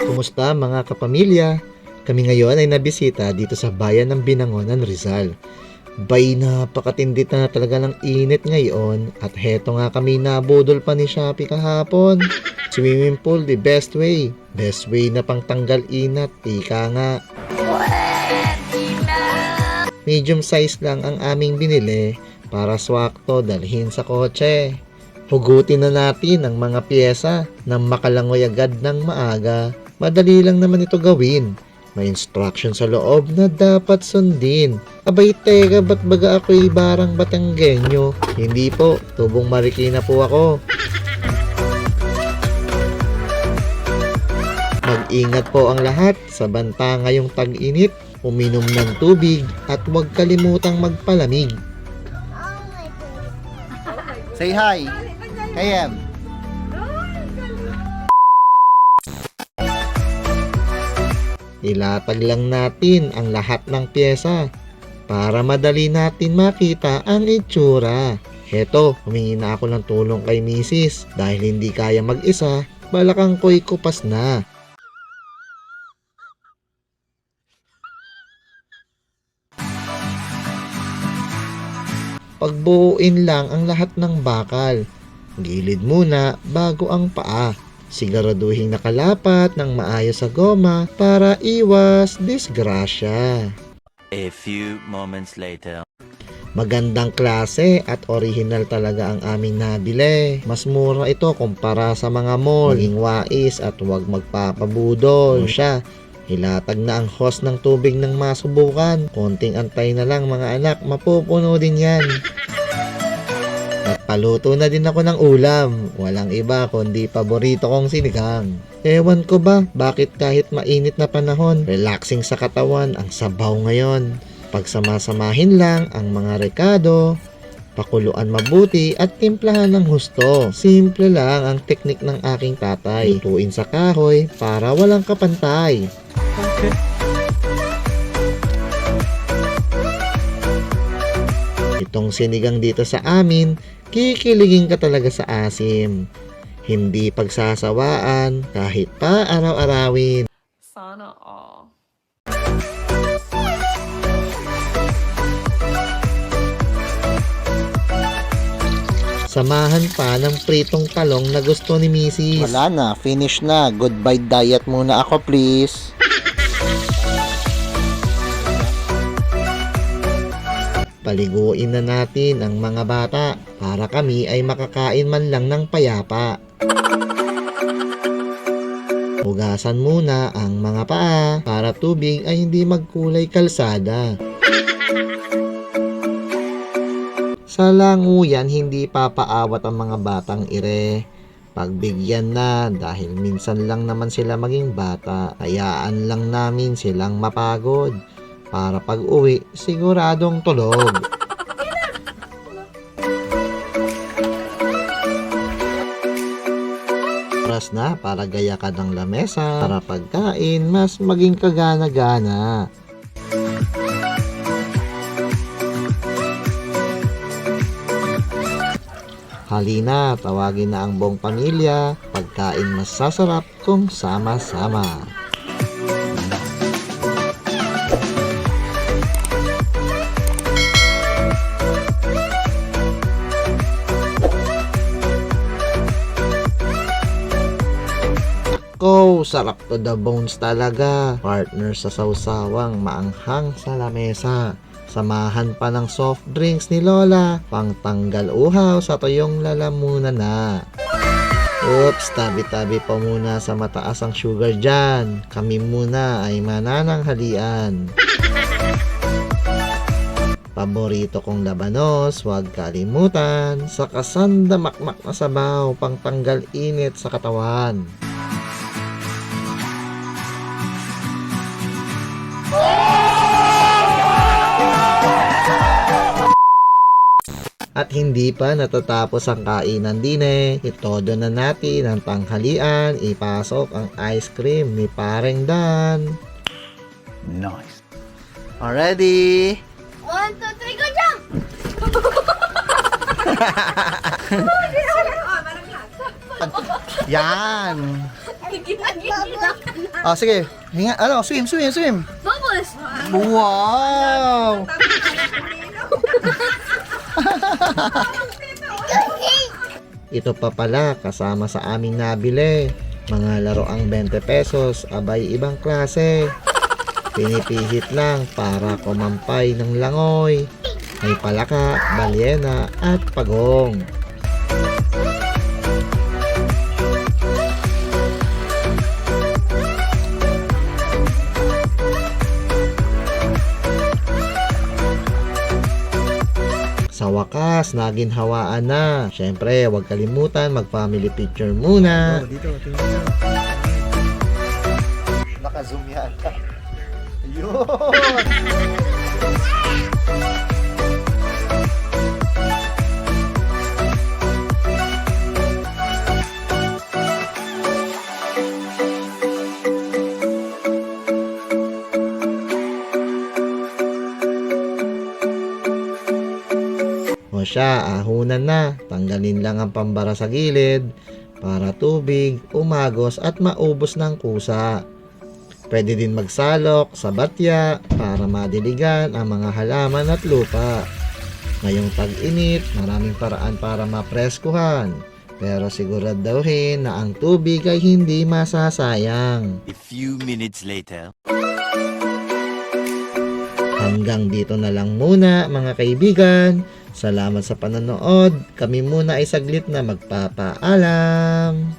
Kumusta mga kapamilya? Kami ngayon ay nabisita dito sa bayan ng Binangonan, Rizal. Bay, napakatindi na talaga ng init ngayon at heto nga kami nabudol pa ni Shopee kahapon. Swimming pool, the best way. Best way na pangtanggal inat, ika nga. Medium size lang ang aming binili para swakto dalhin sa kotse. Hugutin na natin ang mga pyesa na makalangoy agad ng maaga. Madali lang naman ito gawin. May instruction sa loob na dapat sundin. Abay teka, ba't baga ako'y barang Batanggenyo? Hindi po, tubong Marikina po ako. Mag-ingat po ang lahat sa banta ngayong tag-init. Uminom ng tubig at huwag kalimutang magpalamig. Say hi. KM. Ilatag lang natin ang lahat ng pyesa para madali natin makita ang itsura. Heto, humingi na ako ng tulong kay misis dahil hindi kaya mag-isa, balakang ko'y kupas na. Pagbuuin lang ang lahat ng bakal. Gilid muna bago ang paa. Siguraduhin nakalapat ng maayos sa goma para iwas disgrasya. A few moments later. Magandang klase at original talaga ang aming nabili. Mas mura ito kumpara sa mga mall. Maging wais at huwag magpapabudol. Siya, hilatag na ang hose ng tubig ng masubukan. Konting antay na lang mga anak, mapupuno din yan. Nagpaluto na din ako ng ulam. Walang iba kundi paborito kong sinigang. Ewan ko ba bakit kahit mainit na panahon, relaxing sa katawan ang sabaw ngayon. Pagsamasamahin lang ang mga rekado, pakuluan mabuti at timplahan ng husto. Simple lang ang teknik ng aking tatay. Lutuin sa kahoy para walang kapantay. Itong sinigang dito sa amin, kikiligin ka talaga sa asim. Hindi pagsasawaan kahit pa araw-arawin. Sana all. Samahan pa ng pritong talong na gusto ni Mrs. Wala na, finish na. Goodbye diet muna ako, please. Paliguin na natin ang mga bata para kami ay makakain man lang ng payapa. Hugasan muna ang mga paa para tubig ay hindi magkulay kalsada. Sa languyan, hindi papaawat ang mga batang ire. Pagbigyan na dahil minsan lang naman sila maging bata. Hayaan lang namin silang mapagod. Para pag uwi, siguradong tulog. Oras na para gaya ka ng lamesa. Para pagkain, mas maging kagana-gana. Halina, tawagin na ang buong pamilya. Pagkain mas sasarap kung sama-sama. Sarap to the bones talaga. Partner sa sausawang maanghang sa lamesa. Samahan pa ng soft drinks ni Lola. Pangtanggal uhaw sa tuyong lalamunan na. Oops, tabi-tabi pa muna sa mataas ang sugar dyan. Kami muna ay manananghalian. Paborito kong labanos, huwag kalimutan. Sa kasandamakmak na sabaw, pangtanggal init sa katawan. At hindi pa natatapos ang kainan din itodo na natin ang tanghalian, ipasok ang ice cream ni Pareng Dan. Nice. Already? 1, 2, 3, go jump! Yan. Ah, sige. Hinga, ano, swim. Bubbles! Wow! Ito pa pala kasama sa aming nabili. Mga laro ang 20 pesos, abay ibang klase. Pinipihit lang para kumampay ng langoy. May palaka, balyena at pagong. Sa wakas, naginhawaan na. Syempre, huwag kalimutan mag-family picture muna. Dito, tingnan mo. Naka-zoom yan. Ayun! O siya, ahunan na. Tanggalin lang ang pambara sa gilid para tubig, umagos at maubos ng kusa. Pwede din magsalok sa batya para madiligan ang mga halaman at lupa. Ngayong tag-init, maraming paraan para mapreskuhan. Pero siguraduhin na ang tubig ay hindi masasayang. A few minutes later. Hanggang dito na lang muna mga kaibigan. Salamat sa panonood. Kami muna ay saglit na magpapaalam.